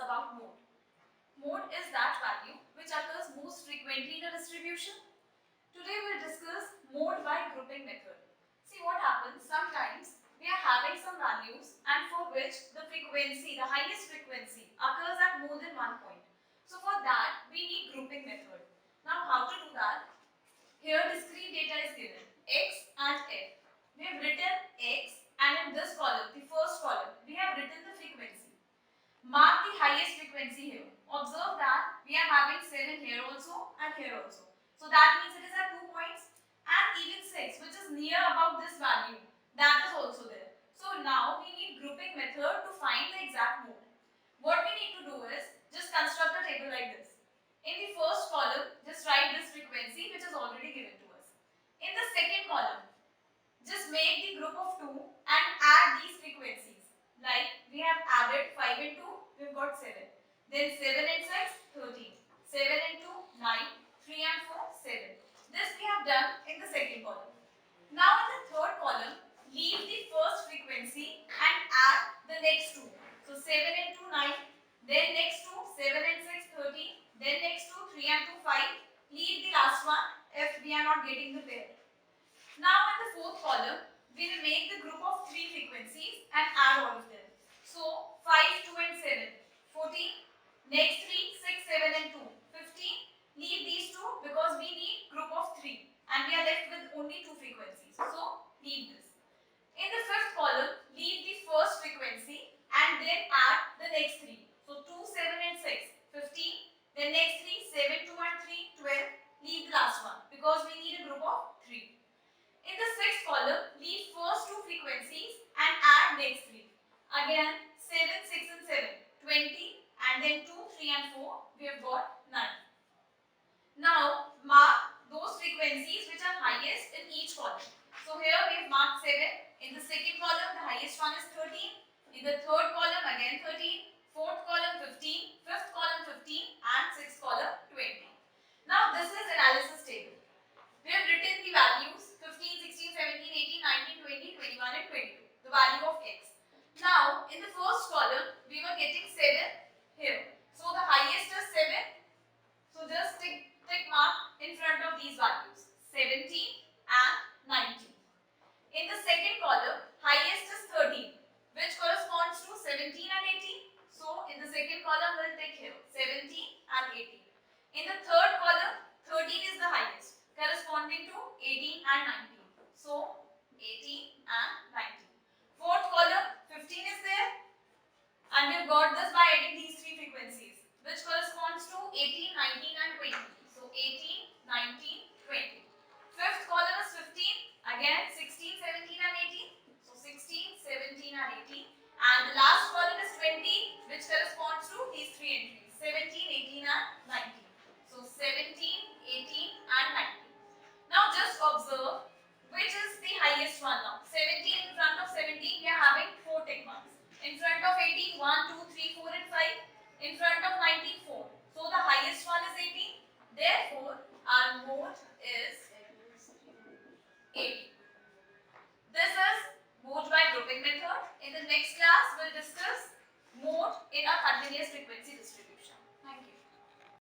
about mode. Mode is that value which occurs most frequently in a distribution. Today we will discuss mode by grouping method. See what happens, sometimes we are having some values and for which the frequency, the highest frequency occurs at more than one point. So for that we need grouping method. Now how to do that? Here discrete data is given, x and f. We have written x and in this column, the first column, we have written the frequency. Mark the highest frequency here. Observe that we are having 7 here also and here also. So that means it is at 2 points, and even 6 which is near about this value, that is also there. So now we need grouping method to find the exact mode. What we need to do is just construct a table like this. In the first column, just write this frequency which is already given to us. In the second column, just make the group of 2 and add these frequencies. Like we have added 5 and 2, we've got 7. Then 7 and 6, 13. 7 and 2, 9. 3 and 4, 7. This we have done in the second column. Now in the third column, leave the first frequency and add the next 2. So 7 and 2, 9. Then next 2, 7 and 6, 13. Then next 2, 3 and 2, 5. Leave the last one if we are not getting the pair. Now in the fourth column, we will make the group of 3 frequencies and add all of them. So 5, 2 and 7, 14. Next 3, 6, 7 and 2, 15. Leave these 2 because we need group of 3 and we are left with only 2 frequencies. So leave this. In the fifth column, leave the first frequency and then add the next 3. So 2, 7 and 6, 15. Then next 3, 7, 2 and 3, 12. Leave the last one because we need a group of 3. In the sixth column, leave first 2 frequencies and add next 3. Again, 7, 6 and 7, 20 and then 2, 3 and 4, we have got 9. Now, mark those frequencies which are highest in each column. So here we have marked 7. In the second column, the highest one is 13. In the third column, again 13. Fourth column, 15. Fifth column, 15. And sixth column, 20. Now, this is analysis table. We have written the values 15, 16, 17, 18, 19, 20, 21 and 22. The value of x. Now, in the first column, we were getting 7 here. So, the highest is 7. So, just tick mark in front of these values. 17 and 19. In the second column, highest is 13, which corresponds to 17 and 18. So, in the second column, we'll take here 17 and 18. In the third column, 13 is the highest, corresponding to 18 and 19. So, 18 and 19. Fourth column, 15 is there. And we've got this by adding these 3 frequencies, which corresponds to 18, 19 and 20. So, 18, 19, 20. Fifth column is 15. Again, 16, 17 and 18. So, 16, 17 and 18. And the last column is 20, which corresponds to these 3 entries, 17, 18 and 19. So, 17, 18 and 19. Now, just observe which is the highest one now. 17, in front of 17, we are having 4 tick marks. In front of 18, 1, 2, 3, 4 and 5. In front of 19, 4. So, the highest one is 18. Therefore, our mode is 18. This is mode by grouping method. In the next class, we'll discuss mode in a continuous frequency distribution.